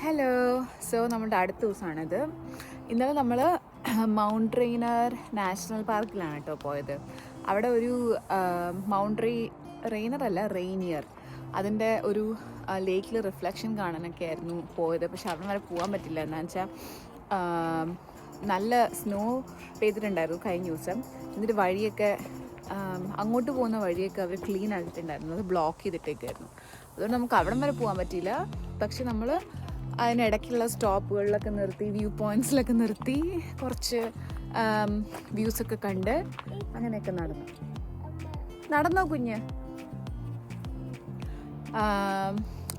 Hello. നമ്മുടെ അടുത്ത ദിവസമാണിത്. ഇന്നലെ നമ്മൾ മൗണ്ട് റെയ്നർ നാഷണൽ പാർക്കിലാണ് കേട്ടോ പോയത്. അവിടെ ഒരു റെയ്നിയർ അതിൻ്റെ ഒരു ലേക്കിൽ റിഫ്ലക്ഷൻ കാണാനൊക്കെ ആയിരുന്നു പോയത്. പക്ഷെ അവിടെ വരെ പോകാൻ പറ്റില്ല. എന്താണെന്ന് വെച്ചാൽ നല്ല സ്നോ പെയ്തിട്ടുണ്ടായിരുന്നു കഴിഞ്ഞ ദിവസം. എന്നിട്ട് വഴിയൊക്കെ അങ്ങോട്ട് പോകുന്ന വഴിയൊക്കെ അവർ ക്ലീൻ ആക്കിയിട്ടുണ്ടായിരുന്നു, അത് ബ്ലോക്ക് ചെയ്തിട്ടേക്കായിരുന്നു. അതുകൊണ്ട് നമുക്ക് അവിടം വരെ പോകാൻ പറ്റിയില്ല. പക്ഷെ നമ്മൾ അതിനിടയ്ക്കുള്ള സ്റ്റോപ്പുകളിലൊക്കെ നിർത്തി, വ്യൂ പോയിൻറ്റ്സിലൊക്കെ നിർത്തി കുറച്ച് വ്യൂസൊക്കെ കണ്ട് അങ്ങനെയൊക്കെ നടന്നോ കുഞ്ഞ്.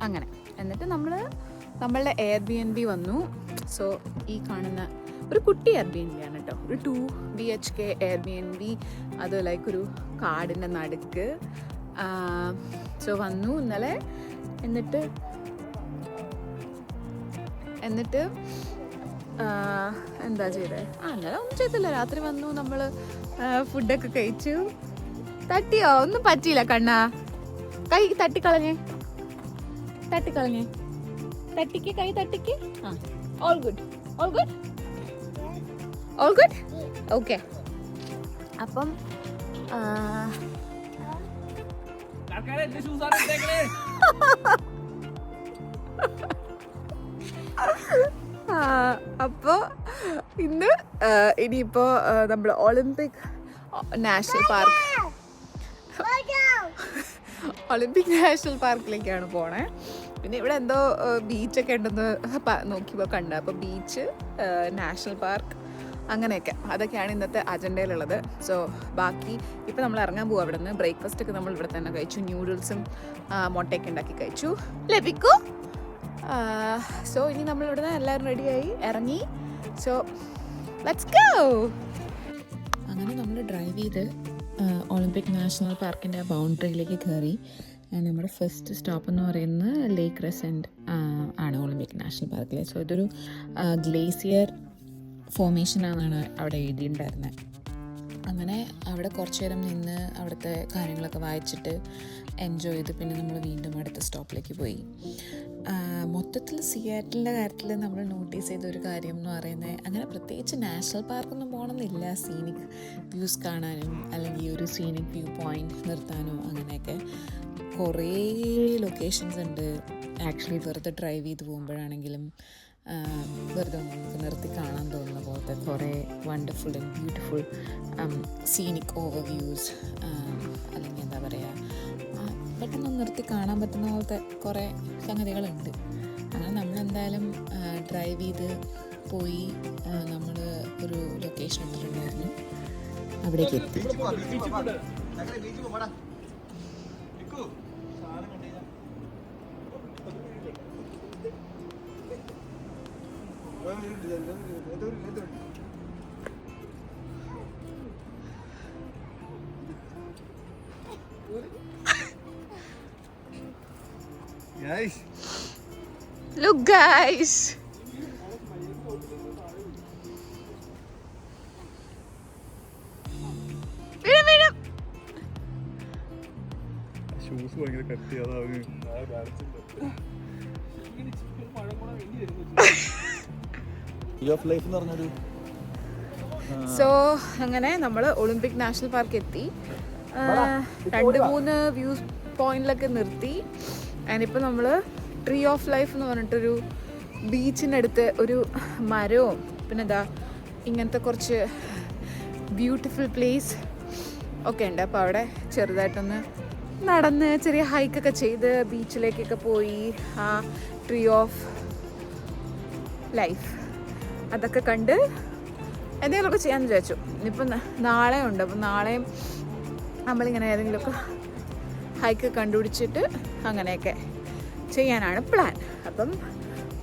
അങ്ങനെ എന്നിട്ട് നമ്മളുടെ എയർബിഎൻബി വന്നു. സോ ഈ കാണുന്ന ഒരു കുട്ടി എയർബിഎൻബി ആണ് കേട്ടോ, ഒരു 2 BHK എയർബിഎൻബി. അത് ലൈക്ക് ഒരു കാടിൻ്റെ നടുക്ക്. സോ വന്നു ഇന്നലെ. എന്നിട്ട് എന്താ ചെയ്തേ? ഇന്നലെ ഒന്നും ചെയ്തില്ല. രാത്രി വന്നു, നമ്മൾ ഫുഡൊക്കെ കഴിച്ചു. തട്ടിയോ? ഒന്നും പറ്റിയില്ല കണ്ണാ. കൈ തട്ടിക്കളഞ്ഞേ. തട്ടിക്ക് കൈ തട്ടിക്ക്. All good okay. അപ്പം അപ്പോൾ ഇനിയിപ്പോൾ നമ്മൾ ഒളിമ്പിക് നാഷണൽ പാർക്കിലേക്കാണ് പോണേ. പിന്നെ ഇവിടെ എന്തോ ബീച്ചൊക്കെ ഉണ്ടെന്ന് നോക്കിയപ്പോൾ കണ്ട. അപ്പോൾ ബീച്ച്, നാഷണൽ പാർക്ക്, അങ്ങനെയൊക്കെ അതൊക്കെയാണ് ഇന്നത്തെ അജണ്ടയിലുള്ളത്. സോ ബാക്കി ഇപ്പം നമ്മൾ ഇറങ്ങാൻ പോകും. അവിടെ നിന്ന് ബ്രേക്ക്ഫാസ്റ്റൊക്കെ നമ്മൾ ഇവിടെ തന്നെ കഴിച്ചു. ന്യൂഡിൽസും മുട്ടയൊക്കെ ഉണ്ടാക്കി കഴിച്ചു. ലഭിക്കൂ. സോ ഇനി നമ്മളിവിടെ നിന്ന് എല്ലാവരും റെഡിയായി ഇറങ്ങി. So let's go. അങ്ങനെ നമ്മൾ ഡ്രൈവ് ചെയ്ത് ഒളിമ്പിക് നാഷണൽ പാർക്കിൻ്റെ ബൗണ്ടറിയിലേക്ക് കയറി. നമ്മുടെ ഫസ്റ്റ് സ്റ്റോപ്പ് എന്ന് പറയുന്നത് ലേക്ക് ക്രസൻറ്റ് ആണ് ഒളിമ്പിക് നാഷണൽ പാർക്കിൽ. സോ ഇതൊരു ഗ്ലേസിയർ ഫോർമേഷനാണെന്നാണ് അവിടെ എഴുതിയിട്ടുണ്ടായിരുന്നത്. അങ്ങനെ അവിടെ കുറച്ച് നേരം നിന്ന് അവിടുത്തെ കാര്യങ്ങളൊക്കെ വായിച്ചിട്ട് എൻജോയ് ചെയ്ത് പിന്നെ നമ്മൾ വീണ്ടും അടുത്ത സ്റ്റോപ്പിലേക്ക് പോയി. മൊത്തത്തിൽ സിയാറ്റിലിൻ്റെ കാര്യത്തിൽ നമ്മൾ നോട്ടീസ് ചെയ്ത ഒരു കാര്യം എന്ന് പറയുന്നത്, അങ്ങനെ പ്രത്യേകിച്ച് നാഷണൽ പാർക്കൊന്നും പോകണമെന്നില്ല. സീനിക് വ്യൂസ് കാണാനും അല്ലെങ്കിൽ ഒരു സീനിക് വ്യൂ പോയിൻ്റ് നിർത്താനോ അങ്ങനെയൊക്കെ കുറേ ലൊക്കേഷൻസ് ഉണ്ട്. ആക്ച്വലി വെറുതെ ഡ്രൈവ് ചെയ്ത് പോകുമ്പോഴാണെങ്കിലും വെറുതെ നമുക്ക് നിർത്തി കാണാൻ തോന്നുന്ന പോലത്തെ കുറേ വണ്ടർഫുൾ ആൻഡ് ബ്യൂട്ടിഫുൾ സീനിക് ഓവർവ്യൂസ്, അല്ലെങ്കിൽ എന്താ പറയുക, പെട്ടെന്ന് നിർത്തി കാണാൻ പറ്റുന്ന പോലത്തെ കുറേ സംഗതികളുണ്ട്. അങ്ങനെ നമ്മളെന്തായാലും ഡ്രൈവ് ചെയ്ത് പോയി. നമ്മൾ ഒരു ലൊക്കേഷൻ എടുത്തിട്ടുണ്ടായിരുന്നു, അവിടേക്ക് എത്തി. Look guys, ഷൂസ് ഭയങ്കര കട്ടിയാതാവും. സോ അങ്ങനെ നമ്മൾ ഒളിമ്പിക് നാഷണൽ പാർക്ക് എത്തി. 2-3 വ്യൂ പോയിന്റിലൊക്കെ നിർത്തി. അതിനിപ്പോൾ നമ്മൾ ട്രീ ഓഫ് ലൈഫ് എന്ന് പറഞ്ഞിട്ടൊരു ബീച്ചിനടുത്ത് ഒരു മരവും പിന്നെ ഇങ്ങനത്തെ കുറച്ച് ബ്യൂട്ടിഫുൾ പ്ലേസ് ഒക്കെ ഉണ്ട്. അപ്പോൾ അവിടെ ചെറുതായിട്ടൊന്ന് നടന്ന് ചെറിയ ഹൈക്കൊക്കെ ചെയ്ത് ബീച്ചിലേക്കൊക്കെ പോയി ആ ട്രീ ഓഫ് ലൈഫ് അതൊക്കെ കണ്ട് എന്തെങ്കിലുമൊക്കെ ചെയ്യാമെന്ന് വിചാരിച്ചു. ഇനിയിപ്പം നാളെ ഉണ്ട്. അപ്പം നാളെയും നമ്മളിങ്ങനെ ഏതെങ്കിലുമൊക്കെ ഹൈക്ക് കണ്ടുപിടിച്ചിട്ട് അങ്ങനെയൊക്കെ ചെയ്യാനാണ് പ്ലാൻ. അപ്പം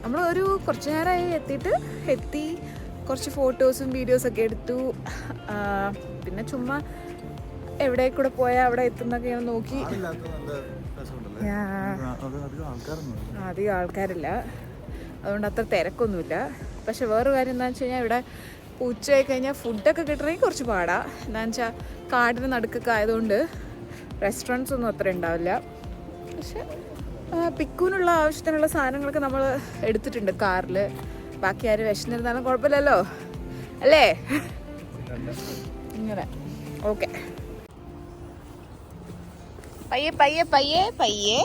നമ്മൾ കുറച്ച് നേരമായി എത്തി കുറച്ച് ഫോട്ടോസും വീഡിയോസൊക്കെ എടുത്തു. പിന്നെ ചുമ്മാ എവിടെ കൂടെ പോയാൽ അവിടെ എത്തുന്നൊക്കെ നോക്കി. അധികം ആൾക്കാരില്ല, അതുകൊണ്ട് അത്ര തിരക്കൊന്നുമില്ല. പക്ഷെ വേറൊരു കാര്യം എന്താണെന്ന് വെച്ച് കഴിഞ്ഞാൽ ഇവിടെ ഉച്ചയായി കഴിഞ്ഞാൽ ഫുഡൊക്കെ കിട്ടണമെങ്കിൽ കുറച്ച് പാടാണ്. എന്താണെന്ന് വെച്ചാൽ കാടിന് നടുക്കൊക്കെ ആയതുകൊണ്ട് റെസ്റ്റോറൻറ്റ്സ് ഒന്നും അത്ര ഉണ്ടാവില്ല. പക്ഷെ പിക്കൂനുള്ള ആവശ്യത്തിനുള്ള സാധനങ്ങളൊക്കെ നമ്മൾ എടുത്തിട്ടുണ്ട് കാറിൽ. ബാക്കി ആരും വിശന്നിരുന്നാലും കുഴപ്പമില്ലല്ലോ അല്ലേ? ഇങ്ങനെ ഓക്കെ. പയ്യെ പയ്യെ പയ്യെ പയ്യെ.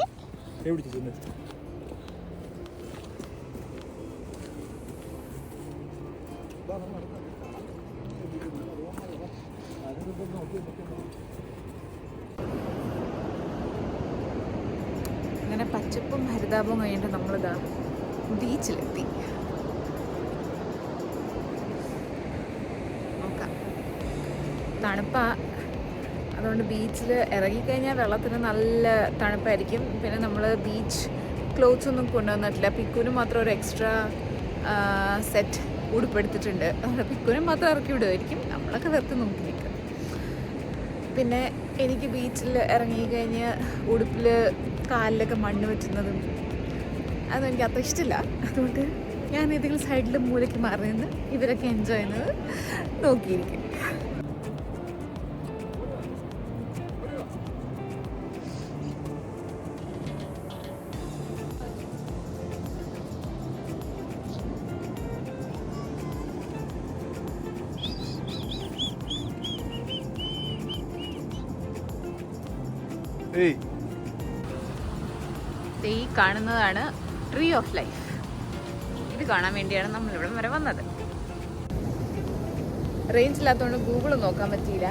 അങ്ങനെ പച്ചപ്പും ഹരിതാപവും കഴിഞ്ഞിട്ട് നമ്മളിതാ ബീച്ചിലെത്തി. നോക്കാം, തണുപ്പാ, അതുകൊണ്ട് ബീച്ചിൽ ഇറങ്ങിക്കഴിഞ്ഞാൽ വെള്ളത്തിന് നല്ല തണുപ്പായിരിക്കും. പിന്നെ നമ്മൾ ബീച്ച് ക്ലോത്ത്സ് ഒന്നും കൊണ്ടുവന്നിട്ടില്ല. പിക്കുവിന് മാത്രം ഒരു എക്സ്ട്രാ സെറ്റ് ഉടുപ്പെടുത്തിട്ടുണ്ട്. അതുകൊണ്ട് പിക്കുവിനെ മാത്രം ഇറക്കി വിടുമായിരിക്കും, നമ്മളൊക്കെ വെറുതെ നോക്കി നിൽക്കും. പിന്നെ എനിക്ക് ബീച്ചിൽ ഇറങ്ങിക്കഴിഞ്ഞ് ഉടുപ്പിൽ കാലിലൊക്കെ മണ്ണ് വെറ്റുന്നതും അതൊന്നും എനിക്ക് അത്ര ഇഷ്ടമില്ല. അതുകൊണ്ട് ഞാൻ ഏതെങ്കിലും സൈഡിൽ മൂലയ്ക്ക് മാറി നിന്ന് ഇവരൊക്കെ എൻജോയ് ചെയ്യുന്നത് നോക്കിയിരിക്കും. ഈ കാണുന്നതാണ് ട്രീ ഓഫ് ലൈഫ്. ഇത് കാണാൻ വേണ്ടിയാണ് നമ്മൾ ഇവിടെ വരെ വന്നത്. റേഞ്ച് ഇല്ലാത്തതുകൊണ്ട് ഗൂഗിൾ നോക്കാൻ പറ്റിയില്ല.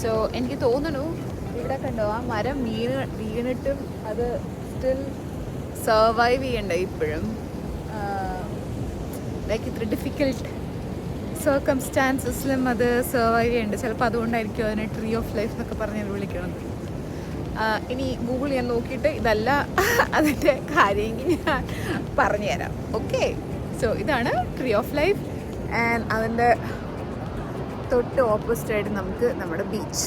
സോ എനിക്ക് തോന്നുന്നു ഇവിടെ കണ്ടോ ആ മരം വീണിട്ടും അത് സ്റ്റിൽ സർവൈവ് ചെയ്യണ്ട ഇപ്പോഴും. ലൈക്ക് ഇത്ര ഡിഫിക്കൽട്ട് സർക്കംസ്റ്റാൻസസിലും അത് സർവൈവ് ചെയ്യണ്ട. ചിലപ്പോൾ അതുകൊണ്ടായിരിക്കും അതിനെ ട്രീ ഓഫ് ലൈഫ് എന്നൊക്കെ പറഞ്ഞ് വിളിക്കണത്. ഇനി ഗൂഗിൾ ഞാൻ നോക്കിയിട്ട് ഇതല്ല അതിൻ്റെ കാര്യമെങ്കിൽ ഞാൻ പറഞ്ഞുതരാം. ഓക്കെ, സോ ഇതാണ് ട്രീ ഓഫ് ലൈഫ്. ആൻഡ് അതിൻ്റെ തൊട്ട് ഓപ്പോസിറ്റ് ആയിട്ട് നമുക്ക് നമ്മുടെ ബീച്ച്.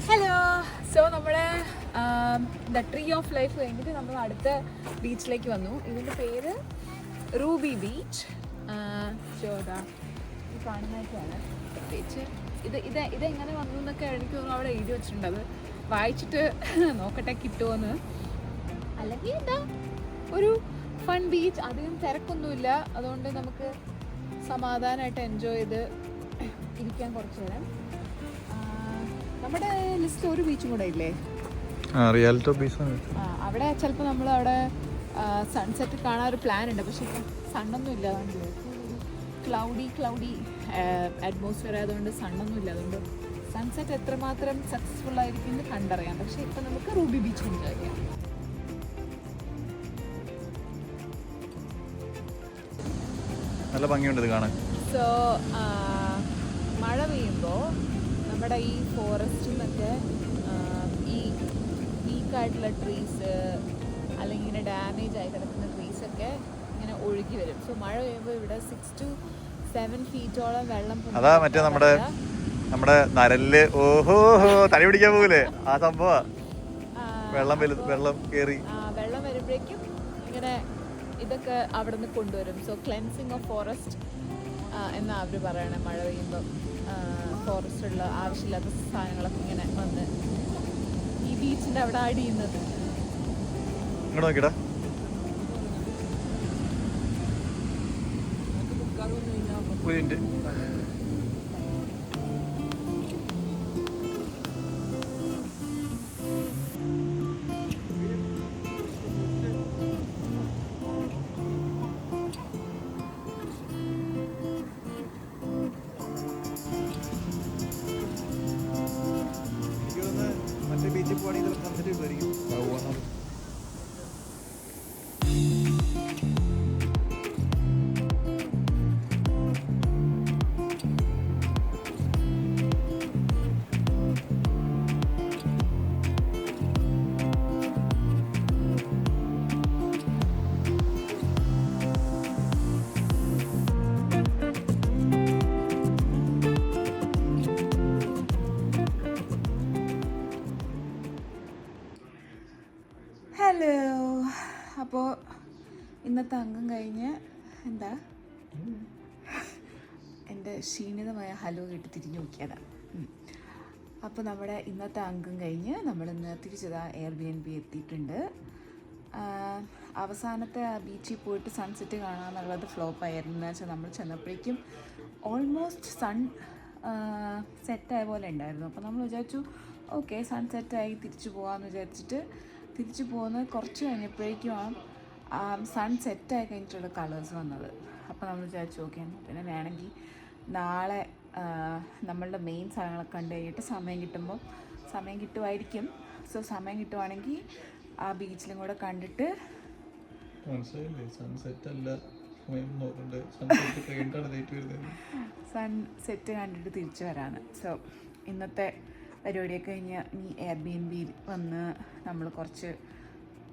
ഹലോ, സോ നമ്മുടെ ദ ട്രീ ഓഫ് ലൈഫ് കഴിഞ്ഞിട്ട് നമ്മൾ അടുത്ത ബീച്ചിലേക്ക് വന്നു. ഇതിൻ്റെ പേര് റൂബി ബീച്ച്. ചോദാ ഈ കാണുന്നതൊക്കെയാണ്. പ്രത്യേകിച്ച് ഇതെങ്ങനെ വന്നു എന്നൊക്കെ എനിക്ക് തോന്നുന്നു അവിടെ എഴുതി വെച്ചിട്ടുണ്ട്. അത് വായിച്ചിട്ട് നോക്കട്ടെ കിട്ടുമോയെന്ന്. അല്ലെങ്കിൽ എന്താ ഒരു ഫൺ ബീച്ച്, അധികം തിരക്കൊന്നുമില്ല. അതുകൊണ്ട് നമുക്ക് സമാധാനമായിട്ട് എൻജോയ് ചെയ്ത് ഇരിക്കാൻ കുറച്ച് നേരം. നമ്മുടെ ലിസ്റ്റ് ഒരു ബീച്ചും കൂടെ ഇല്ലേ? അവിടെ ചിലപ്പോൾ നമ്മൾ അവിടെ സൺസെറ്റ് കാണാൻ ഒരു പ്ലാൻ ഉണ്ട്. പക്ഷെ സണ്ണൊന്നും ഇല്ല, അതുകൊണ്ട് ക്ലൗഡി അറ്റ്മോസ്ഫിയർ ആയതുകൊണ്ട് സണ്ണൊന്നും ഇല്ല. അതുകൊണ്ട് സൺസെറ്റ് എത്രമാത്രം സക്സസ്ഫുൾ ആയിരിക്കും എന്ന് കണ്ടറിയാം. പക്ഷെ ഇപ്പം നമുക്ക് റൂബി ബീച്ച് എൻജോയ് ചെയ്യാം. നല്ല ഭംഗിയുണ്ട് കാണാൻ. സോ മഴ പെയ്യുമ്പോൾ നമ്മുടെ ഈ ഫോറസ്റ്റിൽ നിന്നൊക്കെ ഈ വീക്കായിട്ടുള്ള ട്രീസ് അല്ലെങ്കിൽ ഇങ്ങനെ ഡാമേജ് ആയി കിടക്കുന്ന ട്രീസൊക്കെ ഇങ്ങനെ ഒഴുകി വരും. സോ മഴ പെയ്യുമ്പോൾ ഇവിടെ 6 to 7 ഫീറ്റോളം വെള്ളം. അതാ മറ്റേ നമ്മുടെ നരല് തടി പിടിക്കാൻ പോകില്ലേ ആ സംഭവം. വെള്ളം കയറി വെള്ളം വരുമ്പോഴേക്കും ഇങ്ങനെ ഇതൊക്കെ അവിടെ നിന്ന് കൊണ്ടുവരും. സോ ക്ലെൻസിങ് ഓഫ് ഫോറസ്റ്റ് എന്നാ അവർ പറയണേ. മഴ പെയ്യുമ്പം ഫോറസ്റ്റുള്ള ആവശ്യമില്ലാത്ത സാധനങ്ങളൊക്കെ ഇങ്ങനെ വന്ന് ഈ ബീച്ചിൻ്റെ അവിടെ അടിയുന്നത്. ഇങ്ങോട്ട് നോക്കിടാ. മറ്റേ ബീച്ചിൽ പോവാണെങ്കിൽ സൺസെറ്റ് കിട്ടുമായിരിക്കും. ഇന്നത്തെ അംഗം കഴിഞ്ഞ് എന്താ എൻ്റെ ക്ഷീണിതമായ ഹലോ കേട്ട് തിരിഞ്ഞു നോക്കിയതാണ്. അപ്പോൾ നമ്മുടെ ഇന്നത്തെ അംഗം കഴിഞ്ഞ് നമ്മളിന്ന് തിരിച്ചതാ എയർബിഎൻബി എത്തിയിട്ടുണ്ട്. അവസാനത്തെ ആ ബീച്ചിൽ പോയിട്ട് സൺസെറ്റ് കാണാമെന്നുള്ളത് ഫ്ലോപ്പായിരുന്നു. എന്ന് വെച്ചാൽ നമ്മൾ ചെന്നപ്പോഴേക്കും ഓൾമോസ്റ്റ് സൺ സെറ്റായ പോലെ ഉണ്ടായിരുന്നു. അപ്പോൾ നമ്മൾ വിചാരിച്ചു ഓക്കെ സൺസെറ്റായി തിരിച്ചു പോകാമെന്ന് വിചാരിച്ചിട്ട് തിരിച്ചു പോകുന്നത് കുറച്ച് കഴിഞ്ഞപ്പോഴേക്കും ആ സൺ സെറ്റായി കഴിഞ്ഞിട്ടുള്ള കളേഴ്സ് വന്നത്. അപ്പോൾ നമ്മൾ വിചാരിച്ചു ഓക്കെ പിന്നെ വേണമെങ്കിൽ നാളെ നമ്മളുടെ മെയിൻ സ്ഥലങ്ങളൊക്കെ കണ്ടു കഴിഞ്ഞിട്ട് സമയം കിട്ടുമായിരിക്കും. സോ സമയം കിട്ടുവാണെങ്കിൽ ആ ബീച്ചിലും കൂടെ കണ്ടിട്ട് സൺസെറ്റ് കണ്ടിട്ട് തിരിച്ചു വരാണ്. സോ ഇന്നത്തെ പരിപാടിയൊക്കെ കഴിഞ്ഞ് ഇനി എയർബിഎൻബിയിൽ വന്ന് നമ്മൾ കുറച്ച്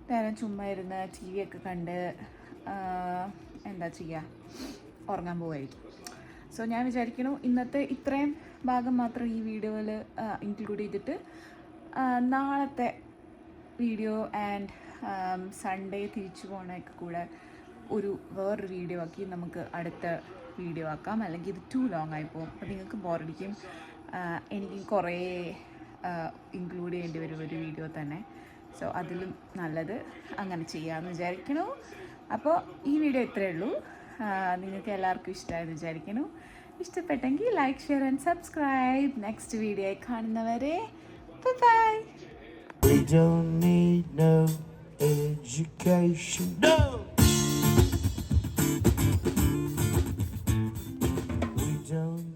നേരം ചുമ്മാ ഇരുന്ന് ടി വി ഒക്കെ കണ്ട് എന്താ ചെയ്യുക, ഉറങ്ങാൻ പോവുമായിരിക്കും. സോ ഞാൻ വിചാരിക്കുന്നു ഇന്നത്തെ ഇത്രയും ഭാഗം മാത്രം ഈ വീഡിയോയിൽ ഇൻക്ലൂഡ് ചെയ്തിട്ട് നാളത്തെ വീഡിയോ ആൻഡ് സൺഡേ തിരിച്ചു പോകണമൊക്കെ കൂടെ വേറൊരു വീഡിയോ ആക്കി നമുക്ക് അടുത്ത വീഡിയോ ആക്കാം. അല്ലെങ്കിൽ ഇത് ടു ലോങ് ആയി പോകും. അപ്പോൾ നിങ്ങൾക്ക് ബോറടിക്കും. എനിക്ക് കുറേ ഇൻക്ലൂഡ് ചെയ്യേണ്ടി വരും ഒരു വീഡിയോ തന്നെ. സോ അതിലും നല്ലത് അങ്ങനെ ചെയ്യാമെന്ന് വിചാരിക്കണു. അപ്പോൾ ഈ വീഡിയോ ഇത്രയേ ഉള്ളൂ. നിങ്ങൾക്ക് എല്ലാവർക്കും ഇഷ്ടമായെന്ന് വിചാരിക്കുന്നു. ഇഷ്ടപ്പെട്ടെങ്കിൽ like, share and subscribe. Next video കാണുന്നവരെ by. We don't need no education, no. We don't